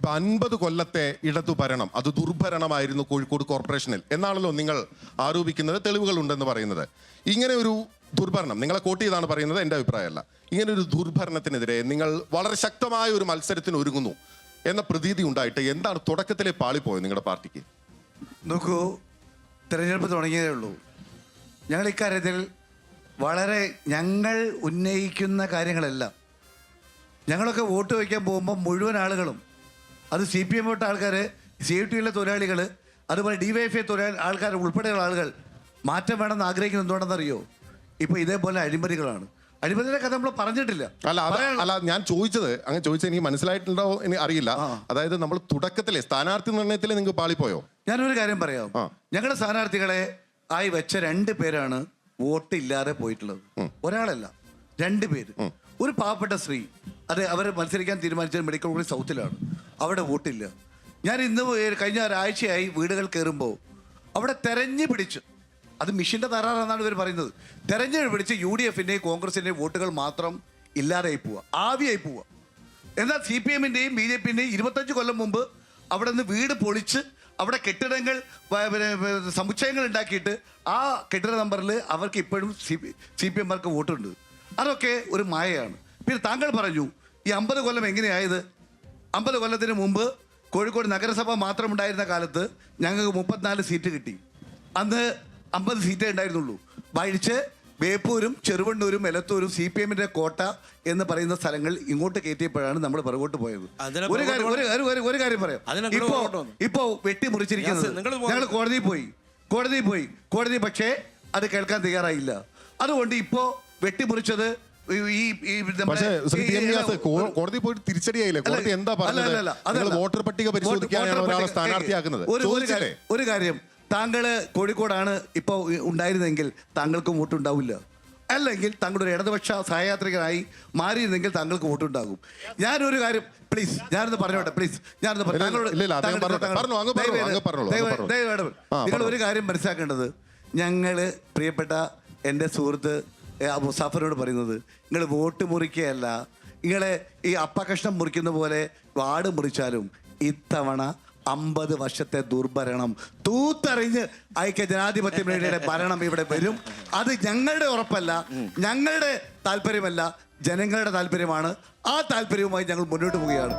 ഇപ്പൊ 50 കൊല്ലത്തെ ഇടതു ഭരണം അത് ദുർഭരണമായിരുന്നു കോഴിക്കോട് കോർപ്പറേഷനിൽ എന്നാണല്ലോ നിങ്ങൾ ആരോപിക്കുന്നത്, തെളിവുകൾ ഉണ്ടെന്ന് പറയുന്നത്. ഇങ്ങനെ ഒരു ദുർഭരണം, നിങ്ങളെ കോട്ട് ചെയ്താണ് പറയുന്നത്, എൻ്റെ അഭിപ്രായമല്ല. ഇങ്ങനെ ഒരു ദുർഭരണത്തിനെതിരെ നിങ്ങൾ വളരെ ശക്തമായ ഒരു മത്സരത്തിന് ഒരുങ്ങുന്നു എന്ന പ്രതീതി ഉണ്ടായിട്ട് എന്താണ് തുടക്കത്തിലെ പാളിപ്പോയത് നിങ്ങളുടെ പാർട്ടിക്ക്? നോക്കൂ, തിരഞ്ഞെടുപ്പ് തുടങ്ങിയതേ ഉള്ളൂ. ഞങ്ങൾ ഇക്കാര്യത്തിൽ വളരെ ഞങ്ങൾ ഉന്നയിക്കുന്ന കാര്യങ്ങളെല്ലാം ഞങ്ങളൊക്കെ വോട്ട് വയ്ക്കാൻ പോകുമ്പോൾ മുഴുവൻ ആളുകളും, അത് CPM വോട്ട് ആൾക്കാർ, CITയിലെ തൊഴിലാളികൾ, അതുപോലെ DYFI ആൾക്കാർ ഉൾപ്പെടെയുള്ള ആളുകൾ മാറ്റം വേണമെന്ന് ആഗ്രഹിക്കുന്നത് എന്തുകൊണ്ടെന്നറിയോ? ഇപ്പോൾ ഇതേപോലെ അഴിമതികളാണ്. അഴിമതിയുടെ കഥ നമ്മൾ പറഞ്ഞിട്ടില്ല. അല്ല ഞാൻ ചോദിച്ചത്, അങ്ങനെ ചോദിച്ചത് എനിക്ക് മനസ്സിലായിട്ടുണ്ടോ എന്ന് അറിയില്ല. അതായത് നമ്മൾ തുടക്കത്തിലെ സ്ഥാനാർത്ഥി നിർണയത്തിൽ നിങ്ങൾക്ക് പാളിപ്പോയോ? ഞാനൊരു കാര്യം പറയാം. ഞങ്ങളുടെ സ്ഥാനാർത്ഥികളെ ആയി വെച്ച 2 പേരാണ് വോട്ട് ഇല്ലാതെ പോയിട്ടുള്ളത്. ഒരാളല്ല, 2 പേര്. ഒരു പാവപ്പെട്ട സ്ത്രീ, അത് അവർ മത്സരിക്കാൻ തീരുമാനിച്ചത് മെഡിക്കൽ കോളേജ് സൗത്തിലാണ്. അവിടെ വോട്ടില്ല. ഞാൻ ഇന്ന് കഴിഞ്ഞ ഒരാഴ്ചയായി വീടുകൾ കയറുമ്പോൾ അവിടെ തെരഞ്ഞു പിടിച്ച്, അത് മിഷീൻ്റെ തകരാറാണെന്നാണ് ഇവർ പറയുന്നത്, തെരഞ്ഞു പിടിച്ച് UDFിൻ്റെയും കോൺഗ്രസിൻ്റെയും വോട്ടുകൾ മാത്രം ഇല്ലാതെയായി പോവുക, ആവിയായി പോവുക. എന്നാൽ CPMൻ്റെയും BJPൻ്റെയും 25 കൊല്ലം മുമ്പ് അവിടെ നിന്ന് വീട് പൊളിച്ച് അവിടെ കെട്ടിടങ്ങൾ, സമുച്ചയങ്ങൾ ഉണ്ടാക്കിയിട്ട് ആ കെട്ടിട നമ്പറിൽ അവർക്ക് ഇപ്പോഴും CPMമാർക്ക് വോട്ടുണ്ട്. അതൊക്കെ ഒരു മായയാണ്. പിന്നെ താങ്കൾ പറഞ്ഞു ഈ 50 കൊല്ലം എങ്ങനെയായത്? 50 കൊല്ലത്തിന് മുമ്പ് കോഴിക്കോട് നഗരസഭ മാത്രം ഉണ്ടായിരുന്ന കാലത്ത് ഞങ്ങൾക്ക് 34 സീറ്റ് കിട്ടി. അന്ന് 50 സീറ്റേ ഉണ്ടായിരുന്നുള്ളൂ. വഴിച്ച് ബേപ്പൂരും ചെറുവണ്ണൂരും എലത്തൂരും CPMൻ്റെ കോട്ട എന്ന് പറയുന്ന സ്ഥലങ്ങൾ ഇങ്ങോട്ട് കയറ്റിയപ്പോഴാണ് നമ്മൾ പുറകോട്ട് പോയത്. ഒരു കാര്യം പറയാം. ഇപ്പോ വെട്ടിമുറിച്ചിരിക്കുന്നത് ഞങ്ങൾ കോടതിയിൽ പോയി പക്ഷേ അത് കേൾക്കാൻ തയ്യാറായില്ല. അതുകൊണ്ട് ഇപ്പോ വെട്ടിമുറിച്ചത് കോടതി പോയിട്ട് തിരിച്ചടിയായില്ലേ? കോടതി എന്താ പറഞ്ഞത്? വോട്ടർ പട്ടിക പരിശോധിക്കാനാണ് ഒരാളെ സ്ഥാനാർത്ഥിയാക്കുന്നത്. ഒരു കാര്യം, താങ്കള് കോഴിക്കോടാണ് ഇപ്പോൾ ഉണ്ടായിരുന്നെങ്കിൽ താങ്കൾക്ക് വോട്ടുണ്ടാവില്ല. അല്ലെങ്കിൽ താങ്കളുടെ ഇടതുപക്ഷ സഹയാത്രികനായി മാറിയിരുന്നെങ്കിൽ താങ്കൾക്ക് വോട്ടുണ്ടാകും. ഞാനൊരു കാര്യം, പ്ലീസ് ഞാനൊന്ന് പറഞ്ഞോട്ടെ, പ്ലീസ് ഞാനൊന്ന് നിങ്ങൾ ഒരു കാര്യം മനസ്സിലാക്കേണ്ടത്, ഞങ്ങള് പ്രിയപ്പെട്ട എൻ്റെ സുഹൃത്ത് മുസാഫറിനോട് പറയുന്നത്, നിങ്ങൾ വോട്ട് മുറിക്കുകയല്ല, നിങ്ങളെ ഈ അപ്പകഷ്ണം മുറിക്കുന്ന പോലെ വാർഡ് മുറിച്ചാലും ഇത്തവണ 50 വർഷത്തെ ദുർഭരണം തൂത്തറിഞ്ഞ് ഐക്യ ജനാധിപത്യ മുന്നണിയുടെ ഭരണം ഇവിടെ വരും. അത് ഞങ്ങളുടെ ഉറപ്പല്ല, ഞങ്ങളുടെ താല്പര്യമല്ല, ജനങ്ങളുടെ താല്പര്യമാണ്. ആ താല്പര്യവുമായി ഞങ്ങൾ മുന്നോട്ട് പോവുകയാണ്.